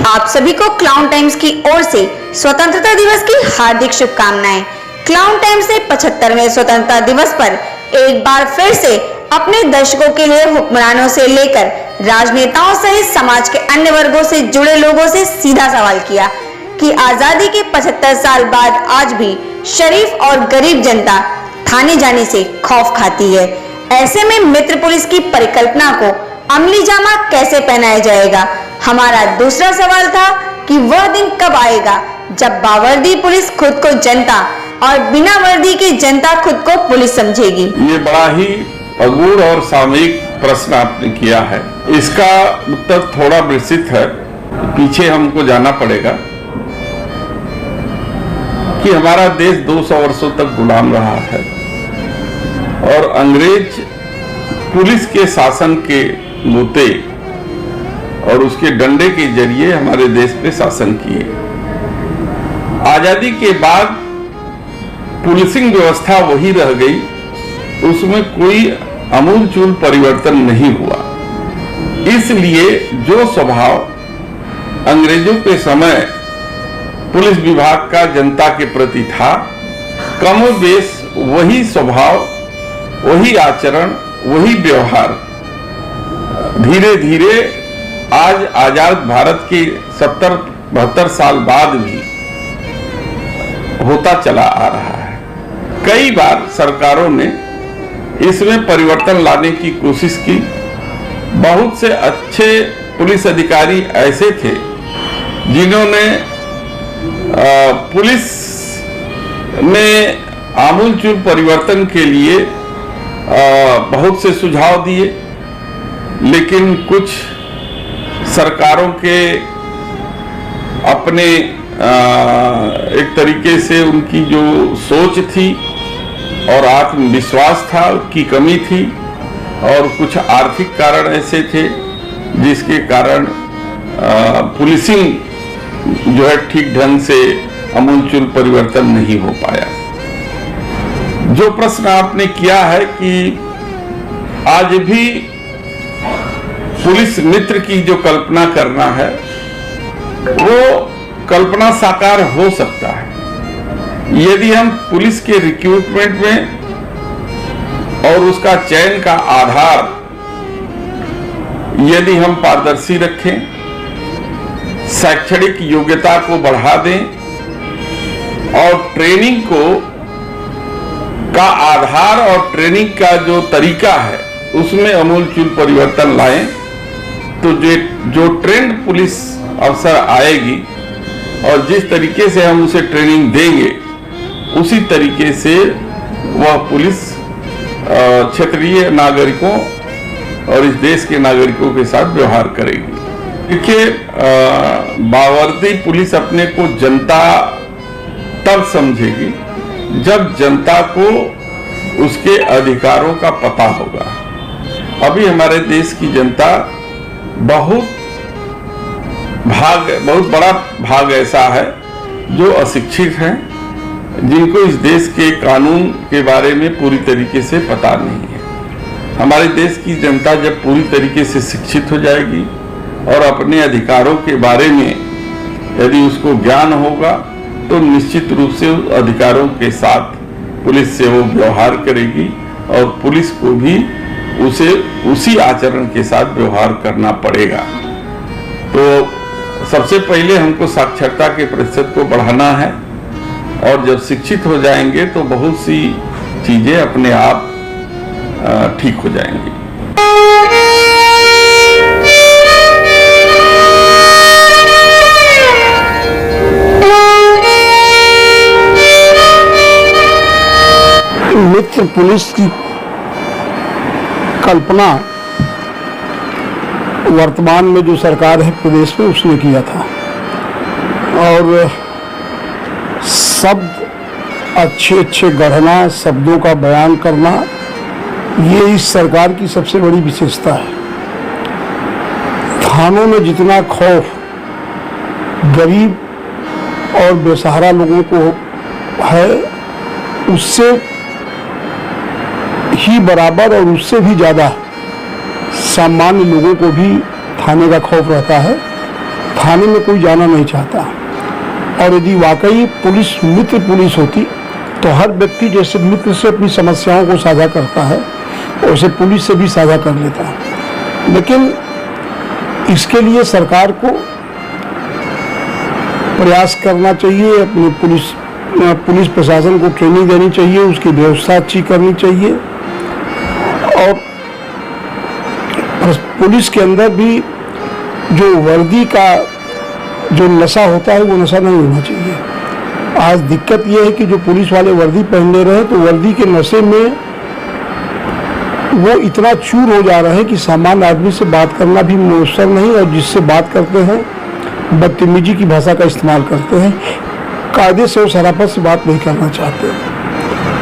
आप सभी को क्लाउन टाइम्स की ओर से स्वतंत्रता दिवस की हार्दिक शुभकामनाएं। क्लाउन टाइम्स ने 75वें स्वतंत्रता दिवस पर एक बार फिर से अपने दर्शकों के लिए हुक्मरानों से लेकर राजनेताओं सहित समाज के अन्य वर्गों से जुड़े लोगों से सीधा सवाल किया कि आजादी के 75 साल बाद आज भी शरीफ और गरीब जनता थाने जाने से खौफ खाती है। ऐसे में मित्र पुलिस की परिकल्पना को अमली जामा कैसे पहनाया जाएगा? हमारा दूसरा सवाल था कि वह दिन कब आएगा जब बावर्दी पुलिस खुद को जनता और बिना वर्दी की जनता खुद को पुलिस समझेगी। ये बड़ा ही अगूढ़ और सामयिक प्रश्न आपने किया है। इसका उत्तर थोड़ा विस्तृत है। पीछे हमको जाना पड़ेगा कि हमारा देश 200 वर्षों तक गुलाम रहा है और अंग्रेज पुलिस के शासन के मोते और उसके डंडे के जरिए हमारे देश पे शासन किए। आजादी के बाद पुलिसिंग व्यवस्था वही रह गई, उसमें कोई आमूलचूल परिवर्तन नहीं हुआ। इसलिए जो स्वभाव अंग्रेजों के समय पुलिस विभाग का जनता के प्रति था, कमोबेश वही स्वभाव, वही आचरण, वही व्यवहार धीरे धीरे आज आजाद भारत के 70-72 साल बाद भी होता चला आ रहा है। कई बार सरकारों ने इसमें परिवर्तन लाने की कोशिश की। बहुत से अच्छे पुलिस अधिकारी ऐसे थे जिन्होंने पुलिस में आमूलचूल परिवर्तन के लिए बहुत से सुझाव दिए, लेकिन कुछ सरकारों के अपने एक तरीके से उनकी जो सोच थी और आत्मविश्वास था उसकी कमी थी, और कुछ आर्थिक कारण ऐसे थे जिसके कारण पुलिसिंग जो है ठीक ढंग से आमूलचूल परिवर्तन नहीं हो पाया। जो प्रश्न आपने किया है कि आज भी पुलिस मित्र की जो कल्पना करना है वो कल्पना साकार हो सकता है यदि हम पुलिस के रिक्रूटमेंट में और उसका चयन का आधार यदि हम पारदर्शी रखें, शैक्षणिक योग्यता को बढ़ा दें और ट्रेनिंग को का आधार और ट्रेनिंग का जो तरीका है उसमें आमूलचूल परिवर्तन लाएं, तो जो ट्रेंड पुलिस अफसर आएगी और जिस तरीके से हम उसे ट्रेनिंग देंगे उसी तरीके से वह पुलिस क्षेत्रीय नागरिकों और इस देश के नागरिकों के साथ व्यवहार करेगी। देखिए, बावर्दी पुलिस अपने को जनता तब समझेगी जब जनता को उसके अधिकारों का पता होगा। अभी हमारे देश की जनता बहुत बड़ा भाग ऐसा है जो अशिक्षित हैं, जिनको इस देश के कानून के बारे में पूरी तरीके से पता नहीं है। हमारे देश की जनता जब पूरी तरीके से शिक्षित हो जाएगी और अपने अधिकारों के बारे में यदि उसको ज्ञान होगा तो निश्चित रूप से उस अधिकारों के साथ पुलिस से वो व्यवहार करेगी और पुलिस को भी उसे उसी आचरण के साथ व्यवहार करना पड़ेगा। तो सबसे पहले हमको साक्षरता के प्रतिशत को बढ़ाना है और जब शिक्षित हो जाएंगे तो बहुत सी चीजें अपने आप ठीक हो जाएंगी। मित्र पुलिस की कल्पना वर्तमान में जो सरकार है प्रदेश में उसने किया था, और शब्द अच्छे अच्छे गढ़ना, शब्दों का बयान करना, ये इस सरकार की सबसे बड़ी विशेषता है। थानों में जितना खौफ गरीब और बेसहारा लोगों को है उससे ही बराबर और उससे भी ज़्यादा सामान्य लोगों को भी थाने का खौफ रहता है। थाने में कोई जाना नहीं चाहता। और यदि वाकई पुलिस मित्र पुलिस होती तो हर व्यक्ति जैसे मित्र से अपनी समस्याओं को साझा करता है वैसे पुलिस से भी साझा कर लेता है। लेकिन इसके लिए सरकार को प्रयास करना चाहिए, अपने पुलिस प्रशासन को ट्रेनिंग देनी चाहिए, उसकी व्यवस्था अच्छी करनी चाहिए और पुलिस के अंदर भी जो वर्दी का जो नशा होता है वो नशा नहीं होना चाहिए। आज दिक्कत ये है कि जो पुलिस वाले वर्दी पहनने रहे तो वर्दी के नशे में वो इतना चूर हो जा रहे हैं कि सामान्य आदमी से बात करना भी मुयस्सर नहीं, और जिससे बात करते हैं बदतमीजी की भाषा का इस्तेमाल करते हैं, कायदे से और शराफत से बात नहीं करना चाहते।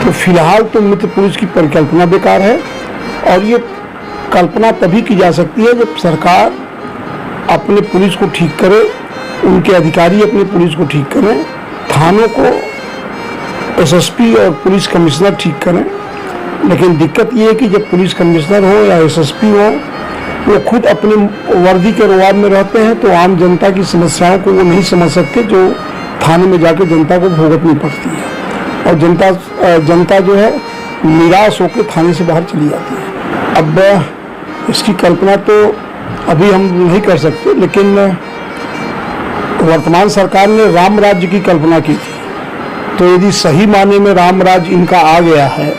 तो फिलहाल तो मित्र पुलिस की परिकल्पना बेकार है और ये कल्पना तभी की जा सकती है जब सरकार अपने पुलिस को ठीक करे, उनके अधिकारी अपने पुलिस को ठीक करें, थानों को एसएसपी और पुलिस कमिश्नर ठीक करें। लेकिन दिक्कत ये है कि जब पुलिस कमिश्नर हो या एसएसपी हो वो खुद अपने वर्दी के रुआब में रहते हैं तो आम जनता की समस्याओं को वो नहीं समझ सकते जो थाने में जाकर जनता को भुगतनी पड़ती है, और जनता जो है निराश होकर थाने से बाहर चली जाती है। अब इसकी कल्पना तो अभी हम नहीं कर सकते, लेकिन वर्तमान सरकार ने राम राज्य की कल्पना की थी, तो यदि सही माने में राम राज्य इनका आ गया है,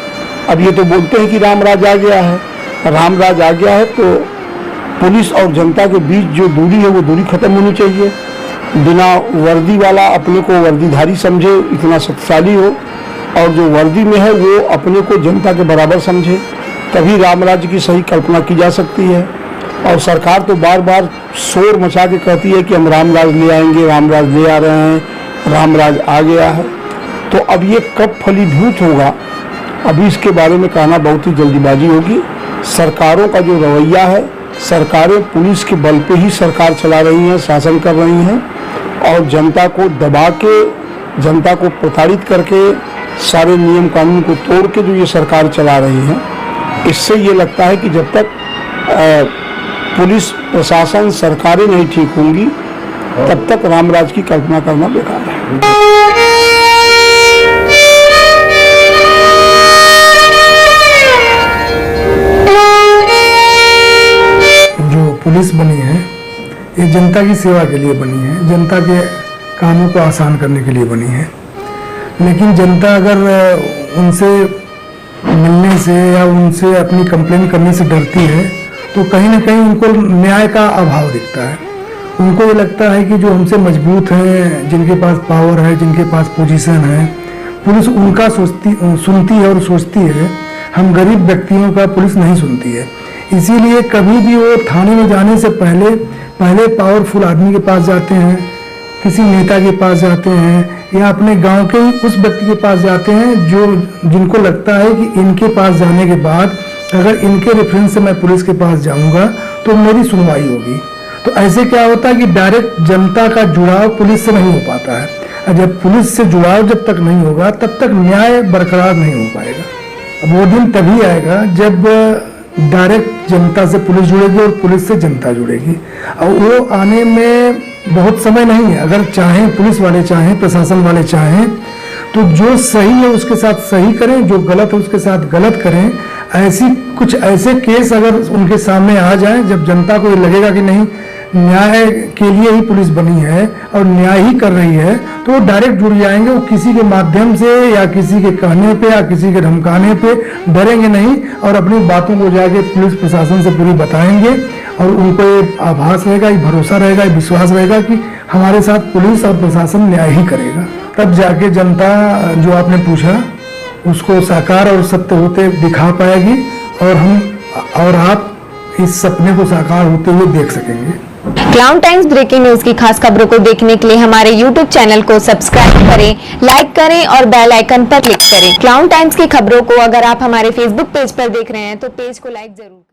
अब ये तो बोलते हैं कि राम राज्य आ गया है, राम राज्य आ गया है तो पुलिस और जनता के बीच जो दूरी है वो दूरी खत्म होनी चाहिए। बिना वर्दी वाला अपने को वर्दीधारी समझे, इतना शक्तिशाली हो, और जो वर्दी में है वो अपने को जनता के बराबर समझे, तभी राम राज्य की सही कल्पना की जा सकती है। और सरकार तो बार बार शोर मचा के कहती है कि हम राम राज ले आएंगे, राम राज ले आ रहे हैं, राम राज आ गया है। तो अब ये कब फलीभूत होगा, अभी इसके बारे में कहना बहुत ही जल्दीबाजी होगी। सरकारों का जो रवैया है, सरकारें पुलिस के बल पे ही सरकार चला रही हैं, शासन कर रही हैं, और जनता को दबा के, जनता को प्रताड़ित करके, सारे नियम कानून को तोड़ के जो ये सरकार चला रही है, इससे ये लगता है कि जब तक पुलिस प्रशासन सरकारें नहीं ठीक होंगी तब तक रामराज की कल्पना करना बेकार है। जो पुलिस बनी है ये जनता की सेवा के लिए बनी है, जनता के कामों को आसान करने के लिए बनी है। लेकिन जनता अगर उनसे मिलने से या उनसे अपनी कंप्लेन करने से डरती है तो कहीं ना कहीं उनको न्याय का अभाव दिखता है। उनको ये लगता है कि जो हमसे मजबूत हैं, जिनके पास पावर है, जिनके पास पोजीशन है, पुलिस उनका सुनती है और सोचती है। हम गरीब व्यक्तियों का पुलिस नहीं सुनती है। इसीलिए कभी भी वो थाने में जाने से पहले पावरफुल आदमी के पास जाते हैं, किसी नेता के पास जाते हैं, या अपने गांव के ही उस व्यक्ति के पास जाते हैं जिनको लगता है कि इनके पास जाने के बाद अगर इनके रेफरेंस से मैं पुलिस के पास जाऊंगा तो मेरी सुनवाई होगी। तो ऐसे क्या होता है कि डायरेक्ट जनता का जुड़ाव पुलिस से नहीं हो पाता है। जब पुलिस से जुड़ाव जब तक नहीं होगा तब तक न्याय बरकरार नहीं हो पाएगा। अब वो दिन तभी आएगा जब डायरेक्ट जनता से पुलिस जुड़ेगी और पुलिस से जनता जुड़ेगी, और वो आने में बहुत समय नहीं है। अगर चाहें, पुलिस वाले चाहें, प्रशासन वाले चाहें, तो जो सही है उसके साथ सही करें, जो गलत है उसके साथ गलत करें। कुछ ऐसे केस अगर उनके सामने आ जाए जब जनता को ये लगेगा कि नहीं, न्याय के लिए ही पुलिस बनी है और न्याय ही कर रही है, तो वो डायरेक्ट जुड़ जाएंगे। वो किसी के माध्यम से या किसी के कहने पे या किसी के धमकाने पे डरेंगे नहीं, और अपनी बातों को जाके पुलिस प्रशासन से पूरी बताएंगे, और उनको ये आभास रहेगा, ये भरोसा रहेगा, ये विश्वास रहेगा कि हमारे साथ पुलिस और प्रशासन न्याय ही करेगा। तब जाके जनता, जो आपने पूछा, उसको साकार और सत्य होते दिखा पाएगी, और आप इस सपने को साकार होते हुए देख सकेंगे। क्लाउन टाइम्स ब्रेकिंग न्यूज की खास खबरों को देखने के लिए हमारे YouTube चैनल को सब्सक्राइब करें, लाइक करें और बेल आइकन पर क्लिक करें। क्लाउन टाइम्स की खबरों को अगर आप हमारे Facebook पेज पर देख रहे हैं तो पेज को लाइक जरूर